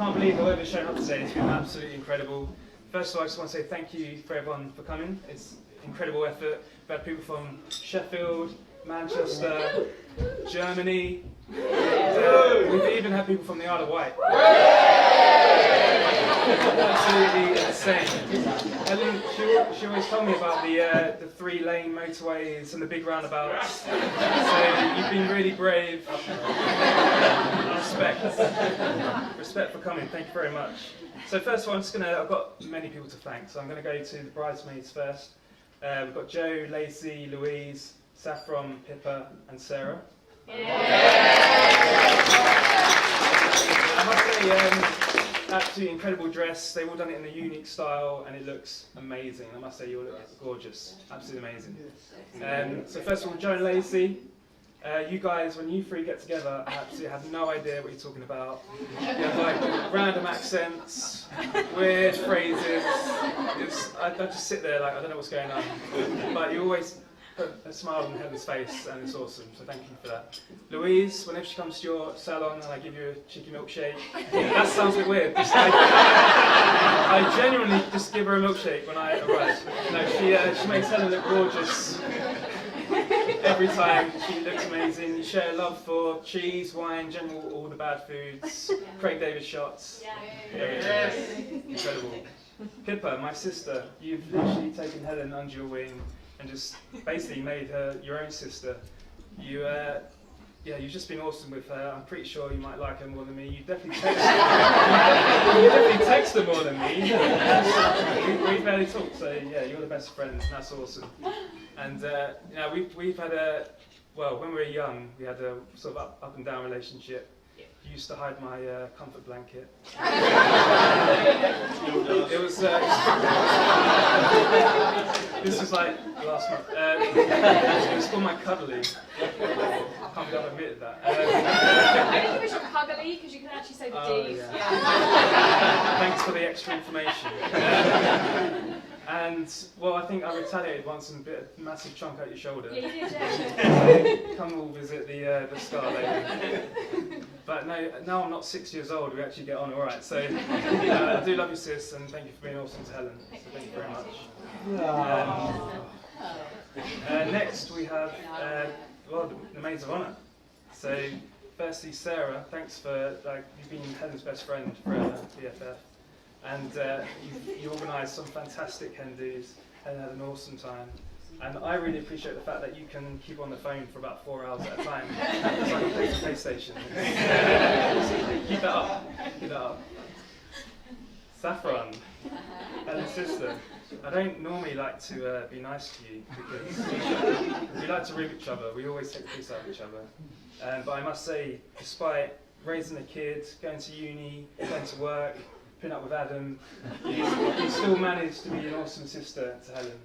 can't believe whoever's shown up today. It's been absolutely incredible. First of all, I just want to say thank you for everyone for coming. It's incredible effort. We've had people from Sheffield, Manchester, Germany. We've even had people from the Isle of Wight. Absolutely insane. Helen, she always told me about the 3-lane motorways and the big roundabouts. So you've been really brave. Respect for coming. Thank you very much. So first of all, I've got many people to thank. So I'm going to go to the bridesmaids first. We've got Joe, Lacey, Louise, Saffron, Pippa, and Sarah. I must say, absolutely incredible dress. They've all done it in a unique style, and it looks amazing. I must say, you all look gorgeous. Absolutely amazing. So first of all, Joe and Lacey, you guys, when you three get together, I absolutely have no idea what you're talking about. You have like random accents, weird phrases. I just sit there like I don't know what's going on. But you always put a smile on Helen's face, and it's awesome. So thank you for that. Louise, whenever she comes to your salon and I give you a cheeky milkshake, that sounds a bit weird. I genuinely just give her a milkshake when I arrive. No, she makes Helen look gorgeous. Every time. She looks amazing. You share a love for cheese, wine, general, all the bad foods, Craig David shots. Incredible. Pippa, my sister, you've literally taken Helen under your wing and just basically made her your own sister. You've just been awesome with her. I'm pretty sure you might like her more than me. You definitely text her more than me. We barely talk, so yeah, you're the best friend. That's awesome. And we've had when we were young, we had a sort of up and down relationship. You used to hide my comfort blanket. It was. This was like last month. It was called my cuddly. I can't believe I've admitted that. I think it was your cuddly because you can actually say the D. Yeah. Thanks for the extra information. And well, I think I retaliated once and bit a massive chunk out your shoulder. Yeah, you did, yeah. Come all visit the star lady. But no, now I'm not 6 years old. We actually get on all right. So I do love you, sis, and thank you for being awesome to Helen. So thank you very much. Next we have the maids of honour. So firstly, Sarah, thanks for you've been Helen's best friend forever, BFF. And you organised some fantastic hen-dos and had an awesome time. And I really appreciate the fact that you can keep on the phone for about 4 hours at a time. It's like a PlayStation. Keep that up. Keep that up. Saffron, Helen's sister. I don't normally like to be nice to you because we like to rib each other. We always take the piss out of each other. But I must say, despite raising a kid, going to uni, going to work, putting up with Adam, you still managed to be an awesome sister to Helen.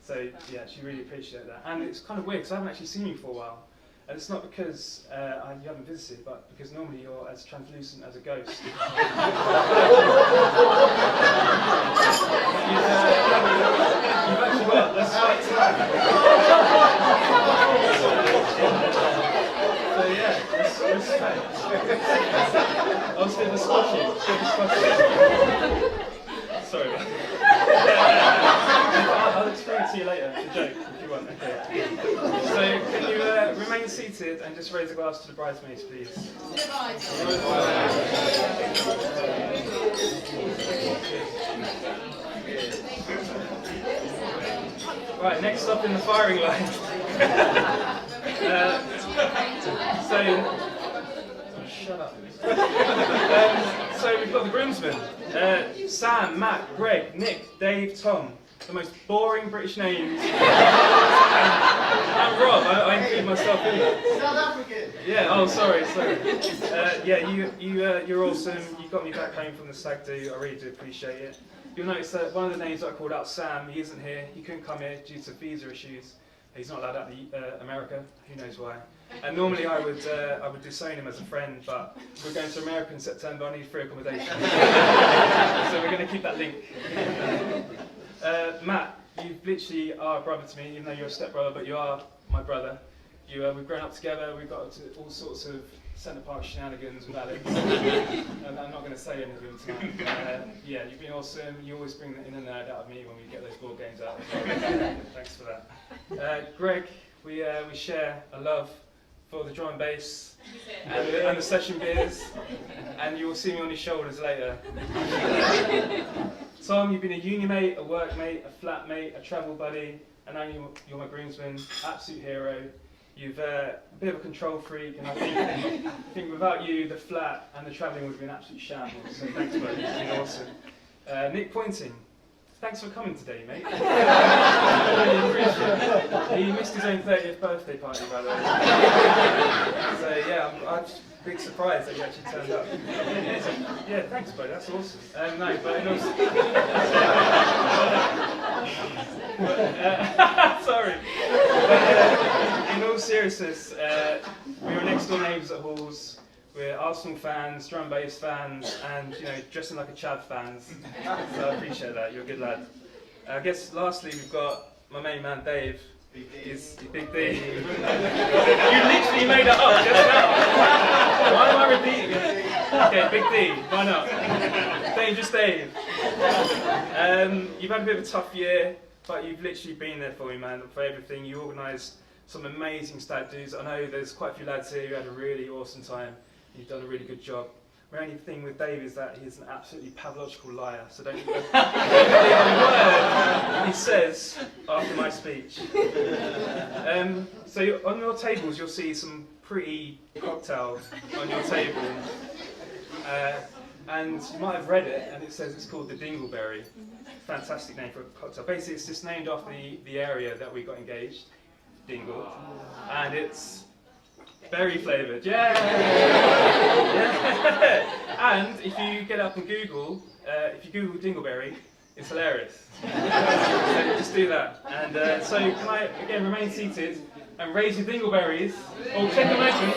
So yeah, she really appreciated that. And it's kind of weird because I haven't actually seen you for a while. And it's not because you haven't visited, but because normally you're as translucent as a ghost. You've actually got a slight tan. So yeah, respect. I was going to squash you. Sorry about that. I'll explain it to you later, the joke, if you want. Okay. So, can you remain seated and just raise a glass to the bridesmaids, please? Right, next up in the firing line. Shut up. So we've got the groomsmen. Sam, Matt, Greg, Nick, Dave, Tom. The most boring British names. And Rob, I include myself in that. South African. Yeah, oh sorry. You're awesome. You got me back home from the stag do. I really do appreciate it. You'll notice that one of the names that I called out, Sam, he isn't here. He couldn't come here due to visa issues. He's not allowed out of America. Who knows why? And normally I would disown him as a friend, but we're going to America in September. I need free accommodation, so we're going to keep that link. Matt, you literally are a brother to me, even though you're a stepbrother, but you are my brother. We've grown up together. We've got to all sorts of centre park shenanigans with Alex. And I'm not going to say any of them tonight. Yeah, you've been awesome. You always bring the inner nerd out of me when we get those board games out. Thanks for that. Greg, we share a love for the drum and bass and the session beers, and you will see me on his shoulders later. Tom, you've been a uni mate, a work mate, a flat mate, a travel buddy, and now you're my groomsman, absolute hero. You've a bit of a control freak, and I think without you, the flat and the travelling would have been absolute shambles. So thanks, buddy. It's been awesome. Nick Pointing, thanks for coming today, mate. I really appreciate it. He missed his own 30th birthday party, by the way. So yeah, I'm just big surprise that he actually turned up. Yeah, thanks, buddy. That's awesome. No, but in all sorry. In all seriousness, we were next door neighbours at Halls. We're Arsenal fans, drum and bass fans, and dressing like a chav fans. So I appreciate that. You're a good lad. I guess lastly we've got my main man Dave. He's Big D. You literally made it up just now. Why am I repeating it? Okay, Big D. Why not? Dangerous Dave. You've had a bit of a tough year, but you've literally been there for me, man, for everything. You organised some amazing stag do's. I know there's quite a few lads here who had a really awesome time. You've done a really good job. My only thing with Dave is that he's an absolutely pathological liar, so don't believe a word he says after my speech. So on your tables you'll see some pretty cocktails on your table. And you might have read it, and it says it's called the Dingleberry. Fantastic name for a cocktail. Basically it's just named after the area that we got engaged, Dingle, and it's berry flavoured, yeah! And if you get up on Google, if you Google Dingleberry, it's hilarious. So just do that. And so can I, again, remain seated and raise your dingleberries, or click them open,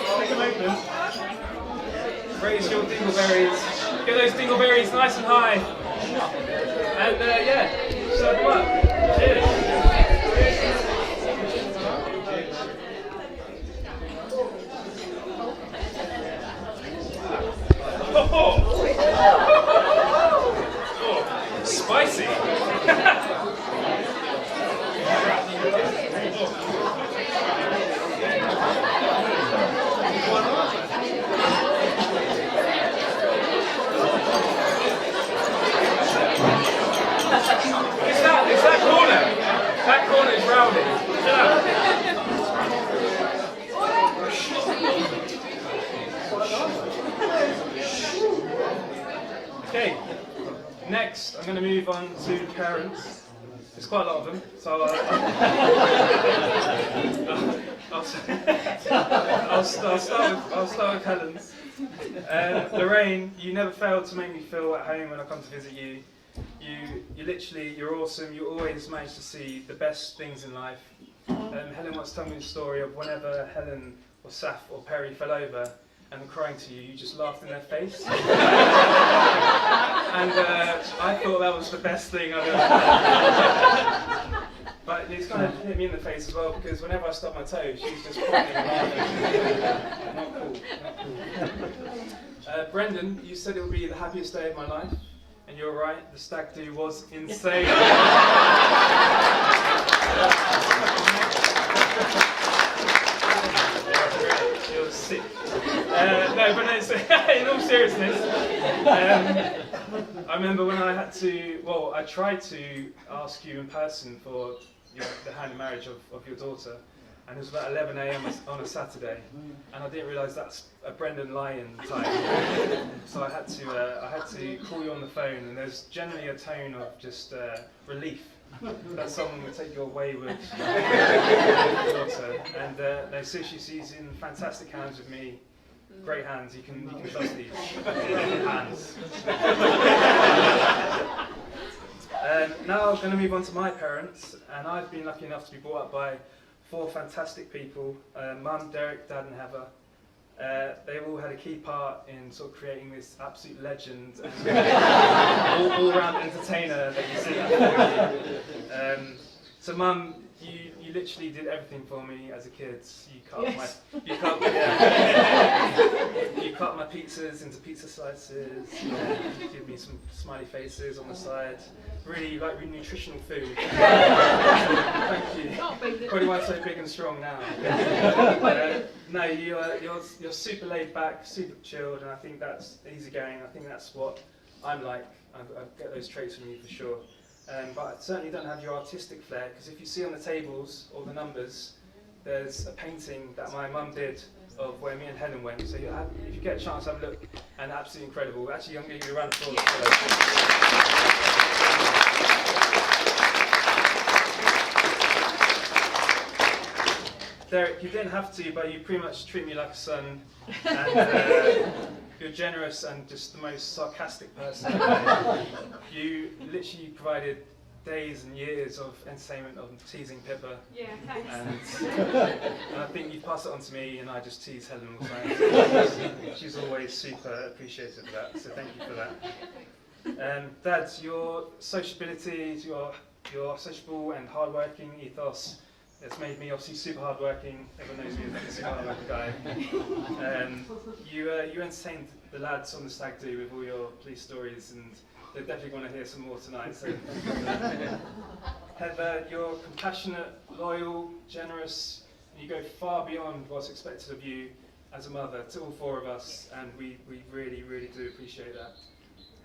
raise your dingleberries, get those dingleberries nice and high, and yeah, serve them up. Cheers. Oh, spicy! It's that corner. That corner is rowdy. Shut up. Okay, next I'm going to move on to parents. There's quite a lot of them, so I'll start with Helen's. Lorraine, you never fail to make me feel at home when I come to visit you. You're awesome. You always manage to see the best things in life. Helen once told me the story of whenever Helen or Saf or Perry fell over and were crying to you, you just laughed in their face. And I thought that was the best thing I've ever done. But it's kind of hit me in the face as well, because whenever I stub my toe, she's just pointing and laughing. Not cool. Brendan, you said it would be the happiest day of my life, and you're right, the stag do was insane. It was sick. No, but no, so, in all seriousness, I remember when I tried to ask you in person for the hand in marriage of your daughter, and it was about 11 a.m. on a Saturday, and I didn't realise that's a Brendan Lyon time. So I had to call you on the phone, and there's generally a tone of just relief that someone would take your wayward daughter. And no, Sushi, she's in fantastic hands with me. Great hands, you can trust these hands. Now I'm going to move on to my parents, and I've been lucky enough to be brought up by 4 fantastic people, Mum, Derek, Dad and Heather. They all had a key part in sort of creating this absolute legend and all-round entertainer that you see before you. So Mum, you literally did everything for me as a kid. You cut you cut my pizzas into pizza slices. You give me some smiley faces on the side. Really nutritional food. Thank you. Probably why I'm so big and strong now. No, you're super laid back, super chilled, and I think that's easygoing. I think that's what I'm like. I get those traits from you for sure. But I certainly don't have your artistic flair, because if you see on the tables all the numbers, there's a painting that my mum did of where me and Helen went. So if you get a chance, have a look, and absolutely incredible. Actually, I'm going to give you a round of applause for that. Derek, you didn't have to, but you pretty much treat me like a son, and you're generous and just the most sarcastic person. You literally provided days and years of entertainment of teasing Pippa. Yeah, thanks. And I think you pass it on to me, and I just tease Helen all the time. She's always super appreciative of that, so thank you for that. Dad, your sociability, your sociable and hardworking ethos, it's made me obviously super hardworking. Everyone knows me as a super hardworking guy. You entertained the lads on the stag do with all your police stories, and they definitely want to hear some more tonight. So Heather, you're compassionate, loyal, generous, and you go far beyond what's expected of you as a mother to all four of us, and we really, really do appreciate that.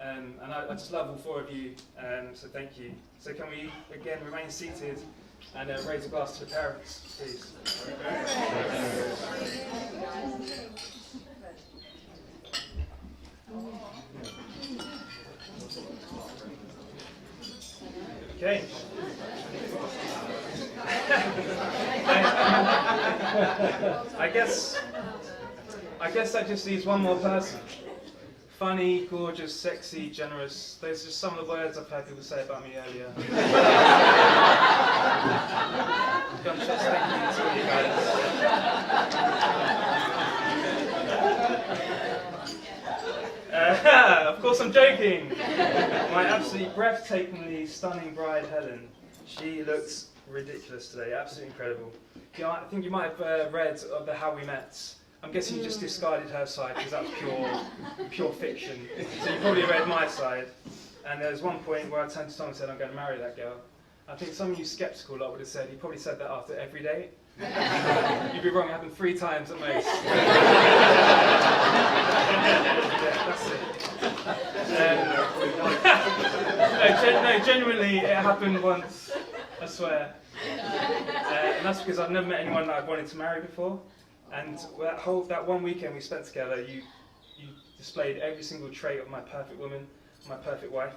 And I just love all four of you, so thank you. So can we again remain seated and raise a glass to the parents, please. Okay. I guess that just leaves one more person. Funny, gorgeous, sexy, generous. Those are just some of the words I've heard people say about me earlier. Gunshots, thank you to all you guys. Of course I'm joking. My absolutely breathtakingly stunning bride, Helen. She looks ridiculous today, absolutely incredible. Yeah, I think you might have read of the How We Met. I'm guessing you just discarded her side because that's pure fiction. So you probably read my side. And there's one point where I turned to Tom and said, I'm going to marry that girl. I think some of you sceptical lot would have said, he probably said that after every date. You'd be wrong, it happened 3 times at most. Yeah, that's it. No, genuinely, it happened once, I swear. And that's because I've never met anyone that I've wanted to marry before. And that one weekend we spent together, you displayed every single trait of my perfect woman, my perfect wife.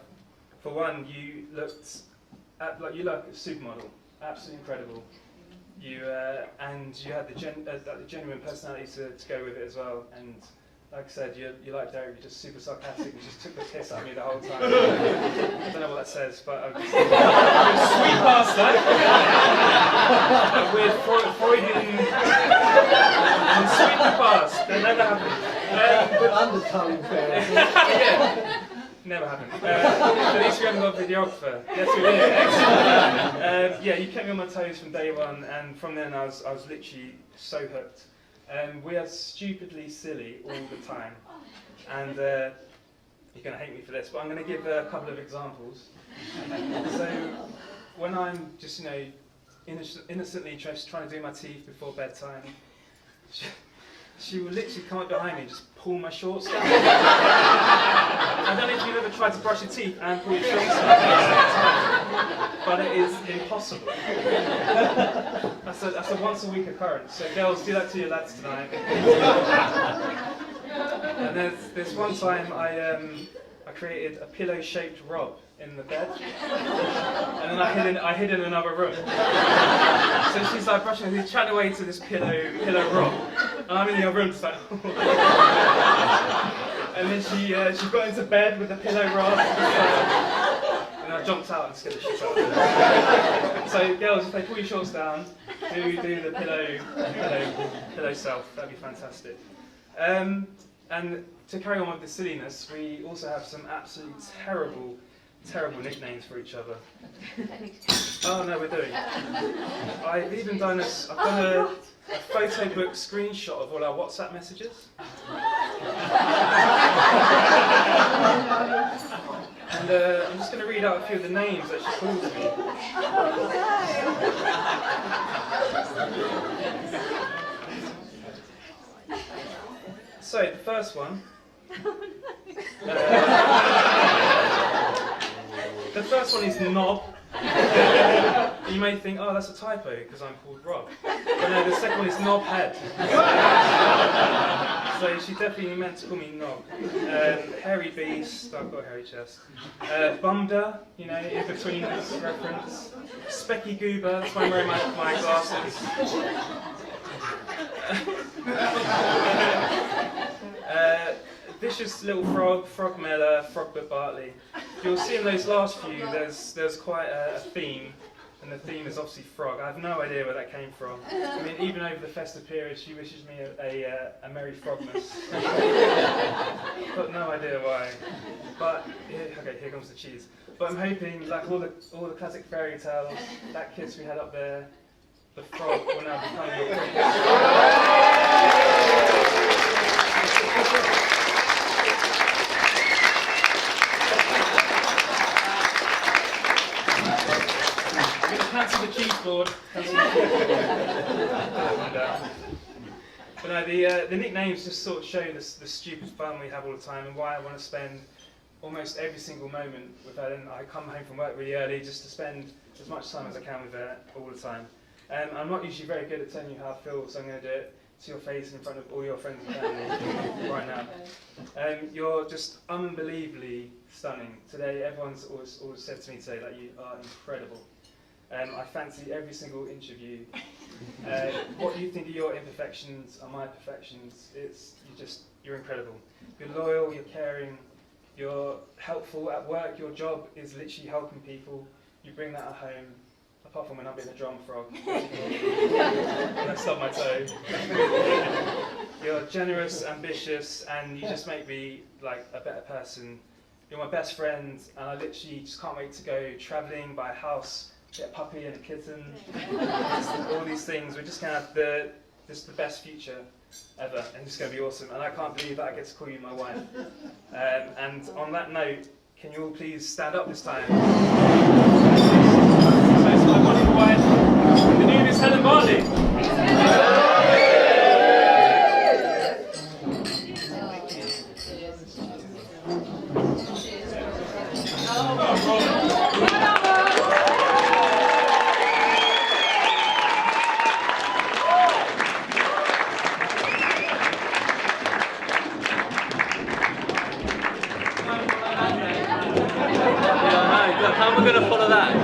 For one, you looked like a supermodel, absolutely incredible. And you had the genuine personality to go with it as well. And like I said, you like Derek, you're just super sarcastic. You just took the piss out of me the whole time. I don't know what that says, but I'm just sweet past that. We're Freudian and sweet past. That never happened. Good undertone there. Never happened. At least we haven't got a videographer. Yes, we did. Excellent. Yeah, you kept me on my toes from day one, and from then I was literally so hooked. We are stupidly silly all the time, and you're going to hate me for this, but I'm going to give a couple of examples. So when I'm just, innocently just trying to do my teeth before bedtime, she will literally come up behind me and just pull my shorts down. I don't know if you've ever tried to brush your teeth and pull your shorts down at the same time, but it is impossible. That's a once a week occurrence. So girls, do that to your lads tonight. And there's one time I created a pillow-shaped Rob in the bed, and then I hid in another room. So she's like brushing her teeth, chatting away to this pillow Rob, and I'm in the other room just like. And then she got into bed with the pillow Rob, and I jumped out and scared the shit out of her. So girls, if they pull your shorts down, do the pillow self. That'd be fantastic. And to carry on with the silliness, we also have some absolutely terrible terrible nicknames for each other. Oh no, we're doing. I've even done a photo book screenshot of all our WhatsApp messages. And I'm just going to read out a few of the names that she calls me. So, the first one. The first one is Knob. You may think, oh, that's a typo because I'm called Rob. But no, the second one is Knobhead. So she definitely meant to call me Knob. Hairy Beast, I've got a hairy chest. Bumder, you know, in between this reference. Specky Goober, that's why I'm wearing my glasses. Vicious Little Frog, Frog Miller, Rob Bartley. You'll see in those last few, there's quite a theme, and the theme is obviously frog. I have no idea where that came from. I mean, even over the festive period, she wishes me a Merry Frogmas. Got no idea why. But okay, here comes the cheese. But I'm hoping, like all the classic fairy tales, that kiss we had up there, the frog will now become your prince. Cancel the cheese board. But no, the nicknames just sort of show the stupid fun we have all the time and why I want to spend almost every single moment with her. And I come home from work really early just to spend as much time as I can with her all the time. I'm not usually very good at telling you how I feel, so I'm going to do it to your face and in front of all your friends and family right now. You're just unbelievably stunning. Today, everyone's always said to me today that you are incredible. I fancy every single inch of you. What you think of your imperfections are my perfections. You're incredible. You're loyal, you're caring, you're helpful at work. Your job is literally helping people. You bring that at home, apart from when I'm being a drum frog. And I stub my toe. You're generous, ambitious, and you just make me like a better person. You're my best friend, and I literally just can't wait to go travelling, buy a house, get a puppy and a kitten, all these things. We're just going to have the best future ever, and it's going to be awesome. And I can't believe that I get to call you my wife. And on that note, can you all please stand up this time? So it's my wonderful wife, and the name is Helen Bartley. How am I going to follow that?